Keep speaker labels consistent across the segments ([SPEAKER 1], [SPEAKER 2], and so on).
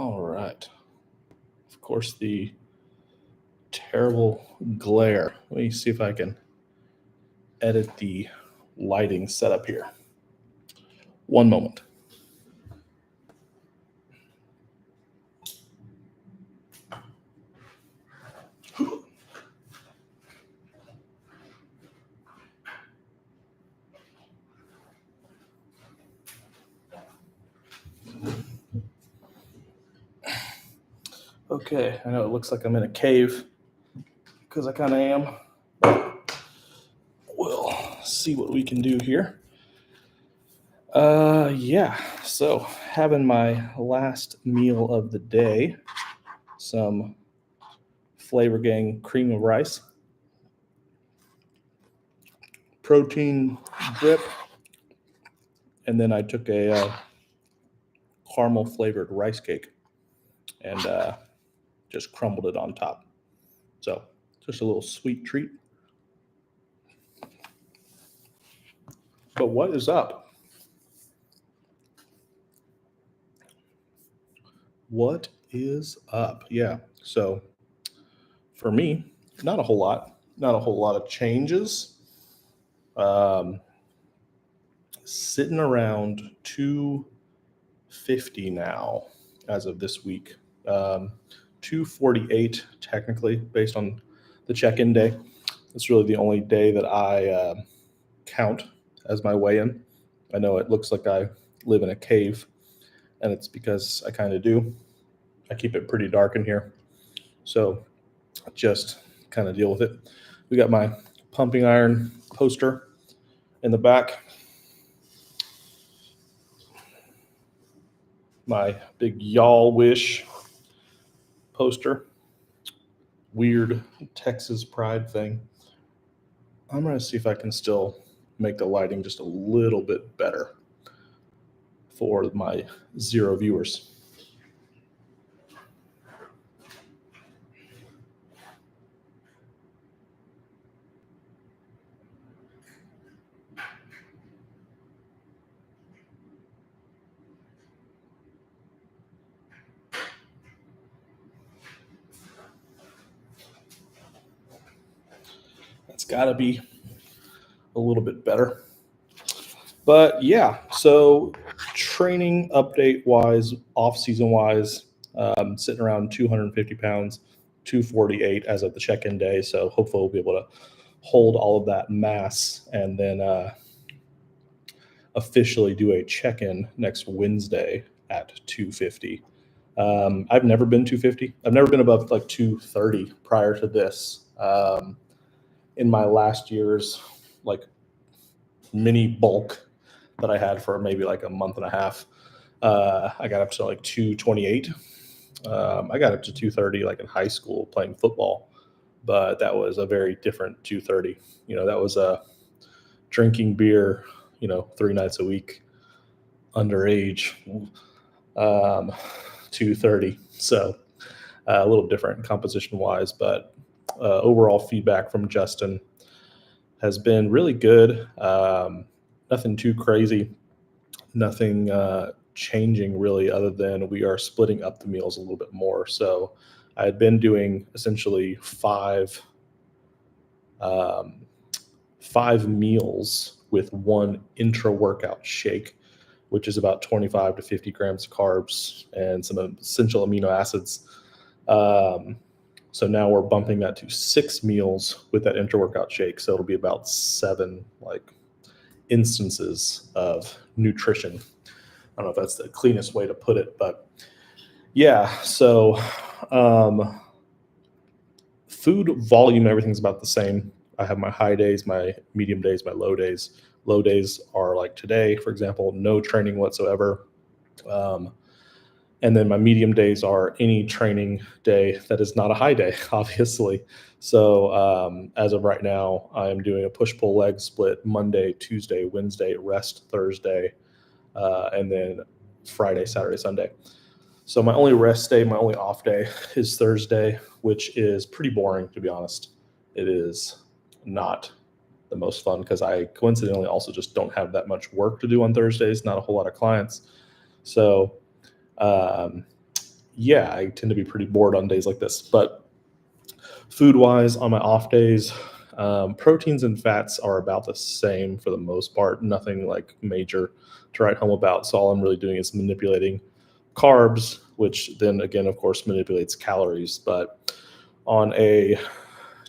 [SPEAKER 1] All right. Of course, the terrible glare. Let me see if I can edit the lighting setup here. One moment. Okay, I know it looks like I'm in a cave because I kind of am. We'll see what we can do here. Yeah, so having my last meal of the day, some Flavor Gang cream of rice, protein drip, and then I took a caramel flavored rice cake and just crumbled it on top. So just a little sweet treat. But what is up? What is up? Yeah. So for me, not a whole lot. Not a whole lot of changes. Sitting around 250 now as of this week. 248 technically based on the check-in day. It's really the only day that I count as my weigh-in. I know it looks like I live in a cave, and it's because I kind of do. I keep it pretty dark in here, so just kind of deal with it. We got my pumping iron poster in the back. My big y'all wish poster. Weird Texas pride thing. I'm going to see if I can still make the lighting just a little bit better for my 0 viewers. That's got to be a little bit better. But yeah, so training update wise, off season wise, sitting around 250 pounds, 248 as of the check-in day. So hopefully we'll be able to hold all of that mass and then officially do a check-in next Wednesday at 250. I've never been 250. I've never been above like 230 prior to this. In my last year's like mini bulk that I had for maybe like a month and a half, I got up to like 228. I got up to 230 like in high school playing football, but that was a very different 230. That was drinking beer, 3 nights a week, underage, 230. So a little different composition wise, but overall feedback from Justin has been really good. Nothing too crazy, nothing changing really, other than we are splitting up the meals a little bit more. So I had been doing essentially five meals with one intra-workout shake, which is about 25 to 50 grams of carbs and some essential amino acids. So now we're bumping that to 6 meals with that intra-workout shake. So it'll be about 7 instances of nutrition. I don't know if that's the cleanest way to put it, but yeah. So food volume, everything's about the same. I have my high days, my medium days, my low days. Low days are like today, for example, no training whatsoever. And then my medium days are any training day that is not a high day, obviously. So as of right now, I am doing a push-pull leg split Monday, Tuesday, Wednesday, rest Thursday, and then Friday, Saturday, Sunday. So my only rest day, my only off day is Thursday, which is pretty boring, to be honest. It is not the most fun because I coincidentally also just don't have that much work to do on Thursdays, not a whole lot of clients. So yeah, I tend to be pretty bored on days like this. But food wise, on my off days, proteins and fats are about the same for the most part. Nothing like major to write home about. So all I'm really doing is manipulating carbs, which then again, of course, manipulates calories. But on a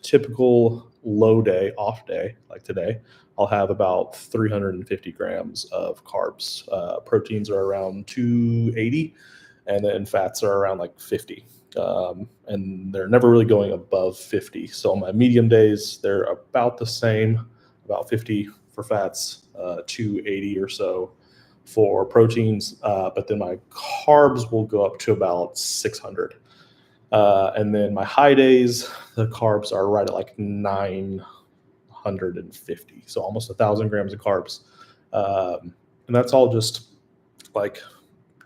[SPEAKER 1] typical low day, off day, like today, I'll have about 350 grams of carbs. Proteins are around 280, and then fats are around like 50. And they're never really going above 50. So on my medium days, they're about the same, about 50 for fats, 280 or so for proteins. But then my carbs will go up to about 600. And then my high days, the carbs are right at like 950, so almost 1,000 grams of carbs. And that's all just like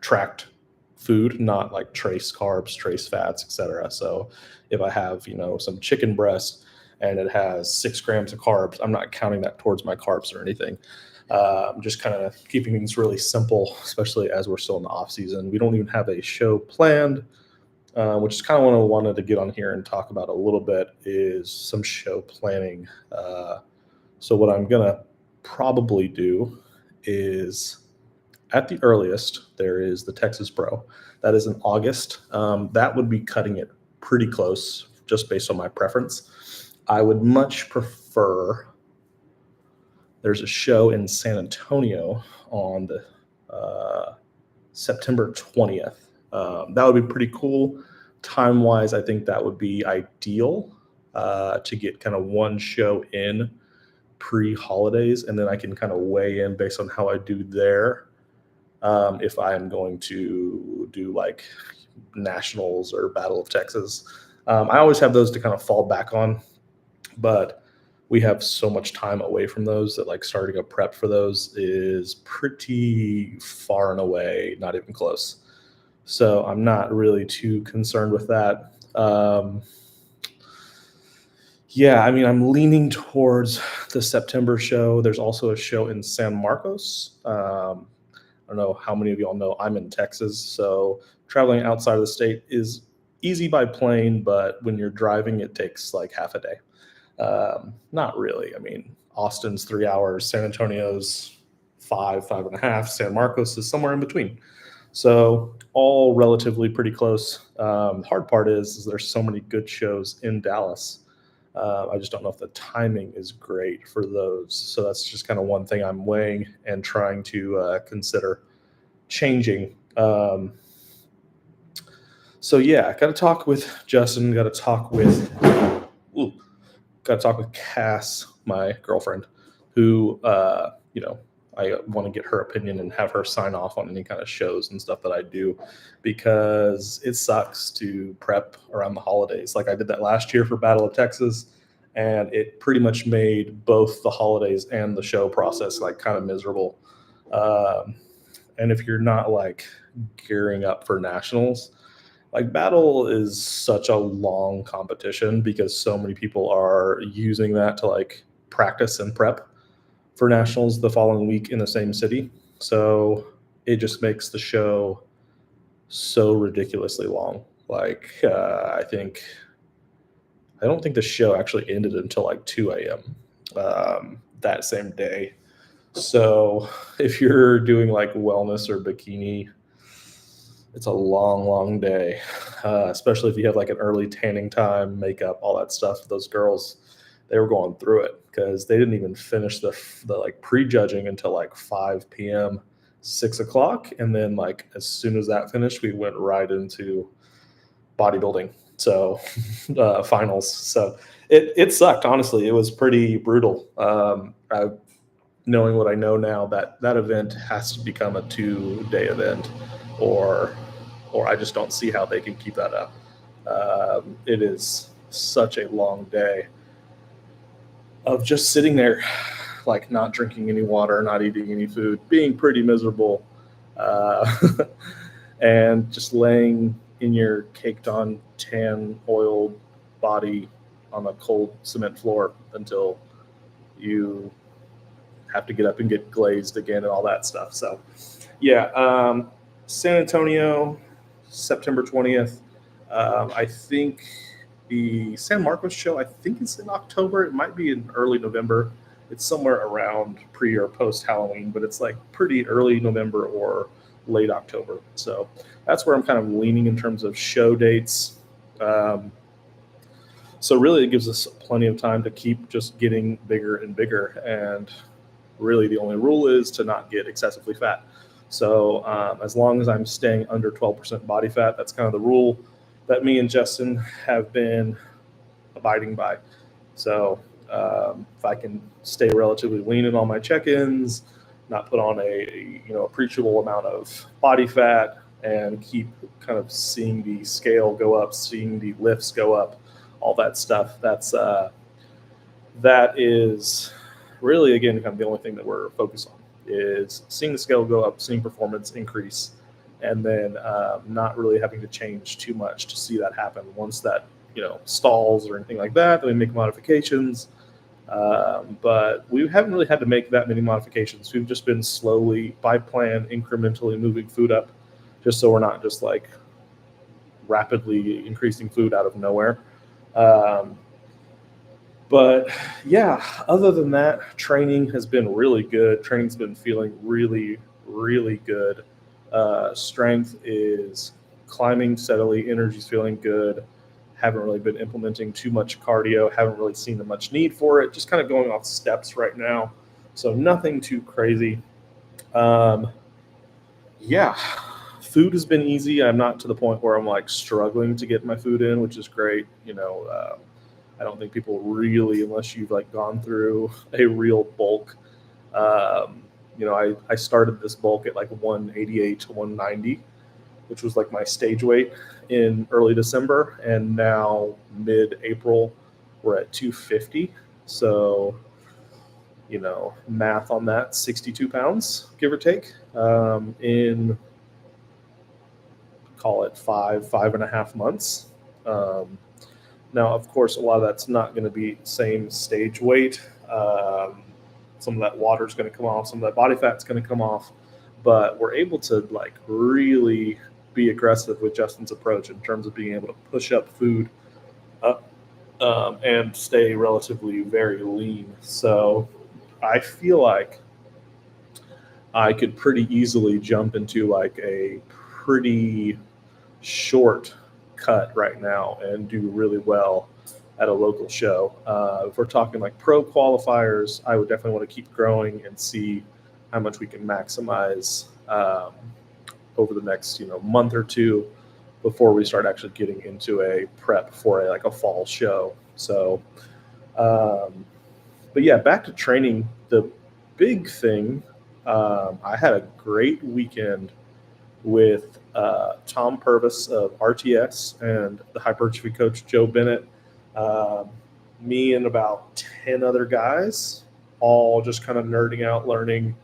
[SPEAKER 1] tracked food, not like trace carbs, trace fats, etc. So if I have, some chicken breast and it has 6 grams of carbs, I'm not counting that towards my carbs or anything. I'm just kind of keeping things really simple, especially as we're still in the off season. We don't even have a show planned, which is kind of what I wanted to get on here and talk about a little bit, is some show planning. So what I'm gonna probably do is, at the earliest, there is the Texas Pro. That is in August. That would be cutting it pretty close, just based on my preference. I would much prefer. There's a show in San Antonio on the September 20th. That would be pretty cool. Time wise, I think that would be ideal to get kind of one show in pre-holidays, and then I can kind of weigh in based on how I do there. If I am going to do like nationals or Battle of Texas, I always have those to kind of fall back on, but we have so much time away from those that like starting a prep for those is pretty far and away, not even close. So I'm not really too concerned with that. Yeah, I mean, I'm leaning towards the September show. There's also a show in San Marcos. I don't know how many of y'all know I'm in Texas, so traveling outside of the state is easy by plane, but when you're driving, it takes like half a day. Not really. I mean, Austin's 3 hours, San Antonio's 5.5. San Marcos is somewhere in between. So all relatively pretty close. Hard part is there's so many good shows in Dallas. I just don't know if the timing is great for those. So that's just kind of one thing I'm weighing and trying to consider changing. So yeah, got to talk with Justin. Got to talk with Cass, my girlfriend, who I want to get her opinion and have her sign off on any kind of shows and stuff that I do, because it sucks to prep around the holidays. Like I did that last year for Battle of Texas, and it pretty much made both the holidays and the show process like kind of miserable. And if you're not like gearing up for nationals, like Battle is such a long competition because so many people are using that to like practice and prep for nationals the following week in the same city. So it just makes the show so ridiculously long. Like I don't think the show actually ended until like 2 a.m. That same day. So if you're doing like wellness or bikini, it's a long, long day, especially if you have like an early tanning time, makeup, all that stuff. Those girls, they were going through it because they didn't even finish the like prejudging until like 5 p.m., 6 o'clock. And then like as soon as that finished, we went right into bodybuilding. So finals. So it sucked. Honestly, it was pretty brutal. Knowing what I know now, that event has to become a 2-day event, or I just don't see how they can keep that up. It is such a long day of just sitting there, like not drinking any water, not eating any food, being pretty miserable, and just laying in your caked on tan oiled body on a cold cement floor until you have to get up and get glazed again and all that stuff. So yeah, San Antonio, September 20th. I think the San Marcos show, I think it's in October. It might be in early November. It's somewhere around pre or post Halloween, but it's like pretty early November or late October. So that's where I'm kind of leaning in terms of show dates. So really, it gives us plenty of time to keep just getting bigger and bigger. And really, the only rule is to not get excessively fat. So as long as I'm staying under 12% body fat, that's kind of the rule that me and Justin have been abiding by. So if I can stay relatively lean in all my check-ins, not put on a appreciable amount of body fat, and keep kind of seeing the scale go up, seeing the lifts go up, all that stuff. That is really, again, kind of the only thing that we're focused on is seeing the scale go up, seeing performance increase, and then not really having to change too much to see that happen. Once that stalls or anything like that, then we make modifications. But we haven't really had to make that many modifications. We've just been slowly, by plan, incrementally moving food up, just so we're not just like rapidly increasing food out of nowhere. But yeah, other than that, training has been really good. Training's been feeling really, really good. Strength is climbing steadily. Energy's feeling good. Haven't really been implementing too much cardio. Haven't really seen much need for it. Just kind of going off steps right now. So nothing too crazy. Yeah, food has been easy. I'm not to the point where I'm like struggling to get my food in, which is great. I don't think people really, unless you've like gone through a real bulk. I started this bulk at like 188 to 190, which was like my stage weight in early December, and now mid-April we're at 250. So, math on that, 62 pounds, give or take, in call it 5.5 months. Now, of course, a lot of that's not going to be same stage weight. Some of that water is going to come off. Some of that body fat is going to come off. But we're able to like really be aggressive with Justin's approach in terms of being able to push up food and stay relatively very lean. So I feel like I could pretty easily jump into like a pretty short cut right now and do really well at a local show. If we're talking like pro qualifiers, I would definitely want to keep growing and see how much we can maximize over the next month or two before we start actually getting into a prep for a fall show. So, but yeah, back to training. The big thing, I had a great weekend with Tom Purvis of RTS and the hypertrophy coach Joe Bennett. Me and about 10 other guys, all just kind of nerding out, learning,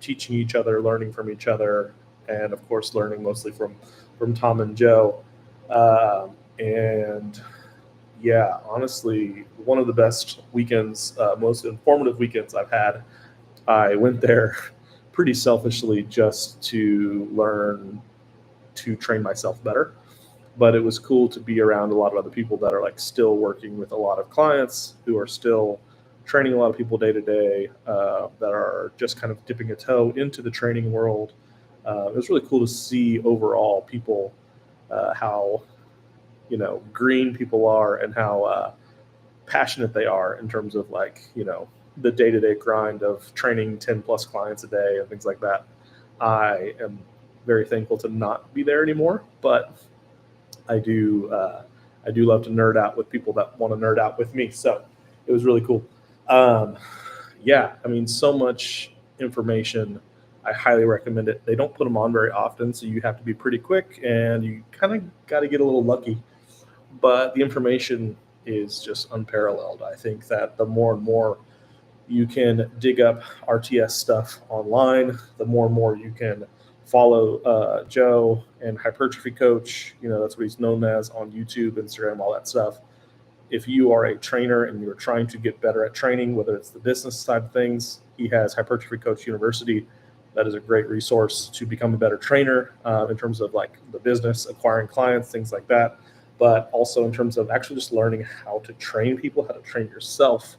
[SPEAKER 1] teaching each other, learning from each other, and of course learning mostly from Tom and Joe. And yeah, honestly, one of the best weekends, most informative weekends I've had. I went there pretty selfishly just to learn to train myself better. But it was cool to be around a lot of other people that are like still working with a lot of clients, who are still training a lot of people day to day, that are just kind of dipping a toe into the training world. It was really cool to see overall people, how green people are, and how passionate they are in terms of the day-to-day grind of training 10 plus clients a day and things like that. I am very thankful to not be there anymore, but I do love to nerd out with people that want to nerd out with me. So it was really cool. So much information. I highly recommend it. They don't put them on very often, so you have to be pretty quick, and you kind of got to get a little lucky. But the information is just unparalleled. I think that the more and more you can dig up RTS stuff online, the more and more you can follow Joe and Hypertrophy Coach. That's what he's known as on YouTube, Instagram, all that stuff. If you are a trainer and you're trying to get better at training, whether it's the business side of things, he has Hypertrophy Coach University, That is a great resource to become a better trainer in terms of like the business, acquiring clients, things like that. But also in terms of actually just learning how to train people, how to train yourself,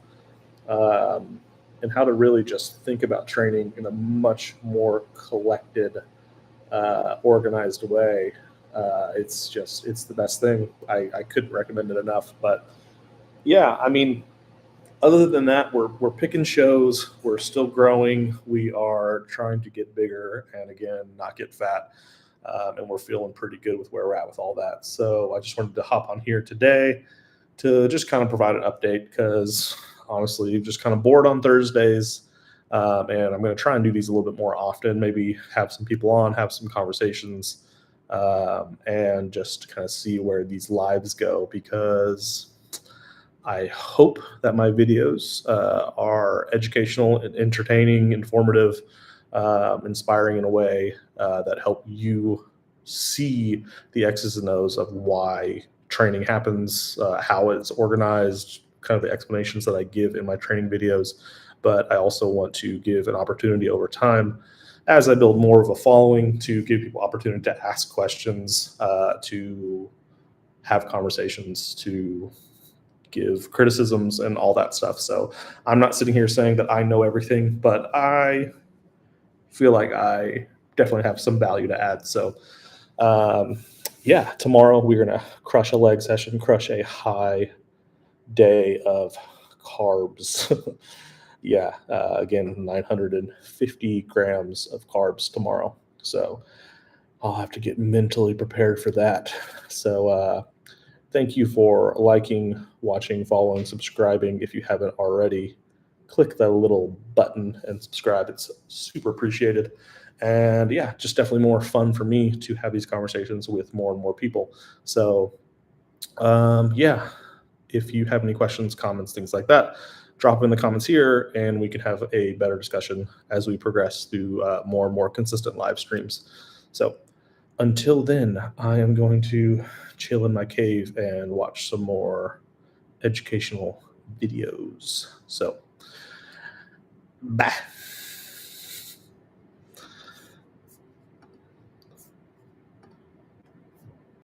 [SPEAKER 1] um, and how to really just think about training in a much more collected, organized way. It's the best thing. I couldn't recommend it enough. But yeah, I mean, other than that, we're picking shows. We're still growing. We are trying to get bigger and again, not get fat. And we're feeling pretty good with where we're at with all that. So I just wanted to hop on here today to just kind of provide an update because honestly, just kind of bored on Thursdays. And I'm going to try and do these a little bit more often, maybe have some people on, have some conversations, and just kind of see where these lives go because I hope that my videos are educational and entertaining, informative, inspiring in a way that help you see the X's and O's of why training happens, how it's organized, kind of the explanations that I give in my training videos. But I also want to give an opportunity over time as I build more of a following to give people opportunity to ask questions, to have conversations, to give criticisms and all that stuff. So I'm not sitting here saying that I know everything, but I feel like I definitely have some value to add. So yeah, tomorrow we're going to crush a leg session, crush a high day of carbs. Yeah, again, 950 grams of carbs tomorrow. So I'll have to get mentally prepared for that. So thank you for liking, watching, following, subscribing. If you haven't already, click that little button and subscribe. It's super appreciated. And yeah, just definitely more fun for me to have these conversations with more and more people. So yeah, if you have any questions, comments, things like that, drop in the comments here and we can have a better discussion as we progress through more and more consistent live streams. So until then, I am going to chill in my cave and watch some more educational videos. So, bye.